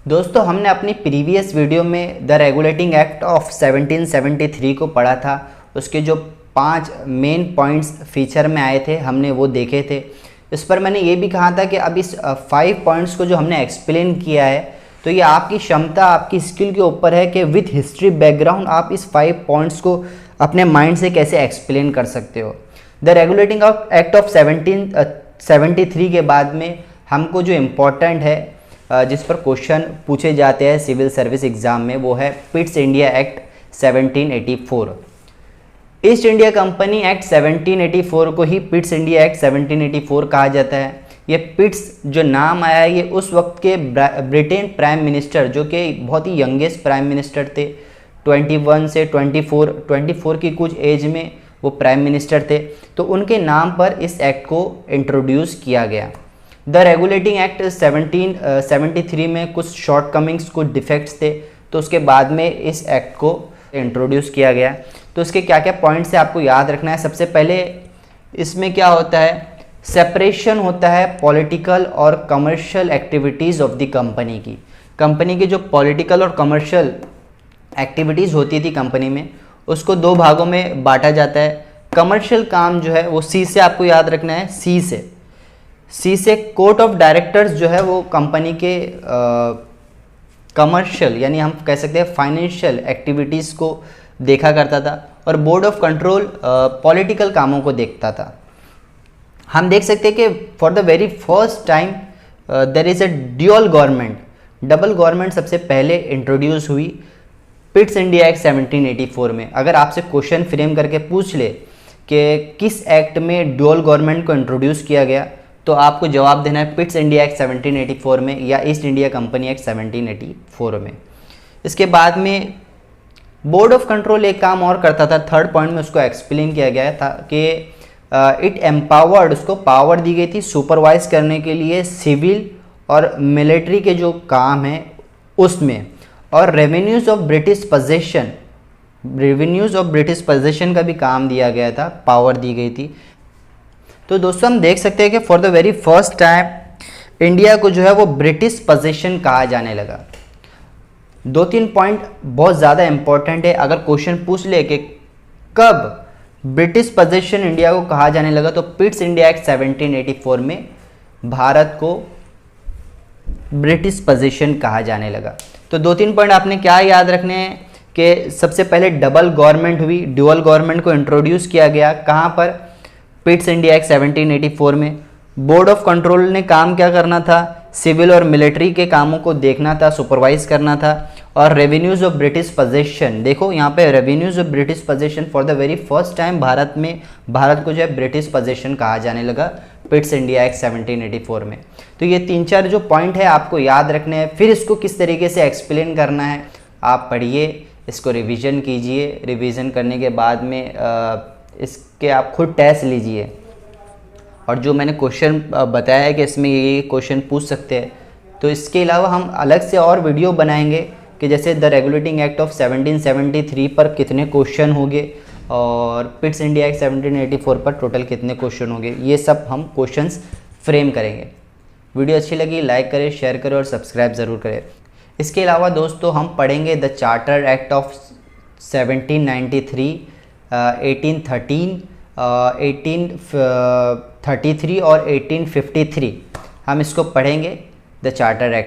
दोस्तों हमने अपनी प्रीवियस वीडियो में द रेगुलेटिंग एक्ट ऑफ 1773 को पढ़ा था। उसके जो 5 मेन पॉइंट्स फीचर में आए थे हमने वो देखे थे। इस पर मैंने ये भी कहा था कि अब इस 5 पॉइंट्स को जो हमने एक्सप्लेन किया है तो ये आपकी क्षमता, आपकी स्किल के ऊपर है कि विथ हिस्ट्री बैकग्राउंड आप इस 5 पॉइंट्स को अपने माइंड से कैसे एक्सप्लेन कर सकते हो। द रेगुलेटिंग एक्ट ऑफ 1773 के बाद में हमको जो इम्पोर्टेंट है जिस पर क्वेश्चन पूछे जाते हैं सिविल सर्विस एग्ज़ाम में वो है Pitt's India act 1784। East India company act 1784 को ही पिट्स इंडिया एक्ट 1784 कहा जाता है। ये पिट्स जो नाम आया है ये उस वक्त के ब्रिटेन प्राइम मिनिस्टर जो कि बहुत ही यंगेस्ट प्राइम मिनिस्टर थे, 21 से 24 की कुछ एज में वो प्राइम मिनिस्टर थे, तो उनके नाम पर इस एक्ट को इंट्रोड्यूस किया गया। द रेगुलेटिंग एक्ट 1773 में कुछ शॉर्टकमिंग्स, कुछ डिफेक्ट्स थे, तो उसके बाद में इस एक्ट को इंट्रोड्यूस किया गया। तो इसके क्या क्या पॉइंट्स है आपको याद रखना है। सबसे पहले इसमें क्या होता है, सेपरेशन होता है पॉलिटिकल और commercial activities of the company की। कंपनी की जो पॉलिटिकल और कमर्शियल एक्टिविटीज़ होती थी कंपनी में, उसको 2 भागों में बांटा जाता है। कमर्शियल काम जो है वो सी से आपको याद रखना है, सी से कोर्ट ऑफ डायरेक्टर्स जो है वो कंपनी के कमर्शियल यानी हम कह सकते हैं फाइनेंशियल एक्टिविटीज़ को देखा करता था, और बोर्ड ऑफ कंट्रोल पॉलिटिकल कामों को देखता था। हम देख सकते हैं कि for the very first time there is a dual government, double government सबसे पहले इंट्रोड्यूस हुई पिट्स इंडिया एक्ट 1784 में। अगर आपसे क्वेश्चन फ्रेम करके पूछ ले कि किस एक्ट में ड्यूअल गवर्नमेंट को इंट्रोड्यूस किया गया, तो आपको जवाब देना है पिट्स इंडिया एक्ट 1784 में या ईस्ट इंडिया कंपनी एक्ट 1784 में। इसके बाद में बोर्ड ऑफ कंट्रोल एक काम और करता था, थर्ड पॉइंट में उसको एक्सप्लेन किया गया था कि इट एम्पावर्ड, उसको पावर दी गई थी सुपरवाइज करने के लिए सिविल और मिलिट्री के जो काम हैं उसमें, और रेवेन्यूज़ ऑफ ब्रिटिश पोजेशन का भी काम दिया गया था, पावर दी गई थी। तो दोस्तों हम देख सकते हैं कि for the very first time India को जो है वो ब्रिटिश पोजेशन कहा जाने लगा। 2-3 पॉइंट बहुत ज़्यादा इंपॉर्टेंट है। अगर क्वेश्चन पूछ ले कि कब ब्रिटिश पोजेशन इंडिया को कहा जाने लगा, तो पिट्स इंडिया एक्ट 1784 में भारत को ब्रिटिश पोजेशन कहा जाने लगा। तो 2-3 पॉइंट आपने क्या याद रखने हैं कि सबसे पहले डबल गवर्नमेंट हुई, ड्यूअल गवर्नमेंट को इंट्रोड्यूस किया गया। कहाँ पर? पिट्स इंडिया एक्ट 1784 में। बोर्ड ऑफ कंट्रोल ने काम क्या करना था, सिविल और मिलिट्री के कामों को देखना था, सुपरवाइज करना था। और रेवेन्यूज़ ऑफ ब्रिटिश पोजेशन, देखो यहाँ पे revenues of British possession for the very first time Bharat को जो है ब्रिटिश पोजेशन कहा जाने लगा पिट्स इंडिया एक्ट 1784 में। तो ये 3-4 जो पॉइंट है आपको याद रखने हैं। फिर इसको किस तरीके से एक्सप्लेन करना है आप पढ़िए, इसको रिविज़न कीजिए। रिविज़न करने के बाद में इसके आप खुद टेस्ट लीजिए, और जो मैंने क्वेश्चन बताया है कि इसमें ये क्वेश्चन पूछ सकते हैं, तो इसके अलावा हम अलग से और वीडियो बनाएंगे कि जैसे द रेगुलेटिंग एक्ट ऑफ 1773 पर कितने क्वेश्चन होंगे और पिट्स इंडिया एक्ट 1784 पर टोटल कितने क्वेश्चन होंगे, ये सब हम क्वेश्चंस फ्रेम करेंगे। वीडियो अच्छी लगी लाइक करें, शेयर करें और सब्सक्राइब ज़रूर करें। इसके अलावा दोस्तों हम पढ़ेंगे द चार्टर एक्ट ऑफ 1793, 1813, 1833 और 1853, हम इसको पढ़ेंगे द चार्टर एक्ट।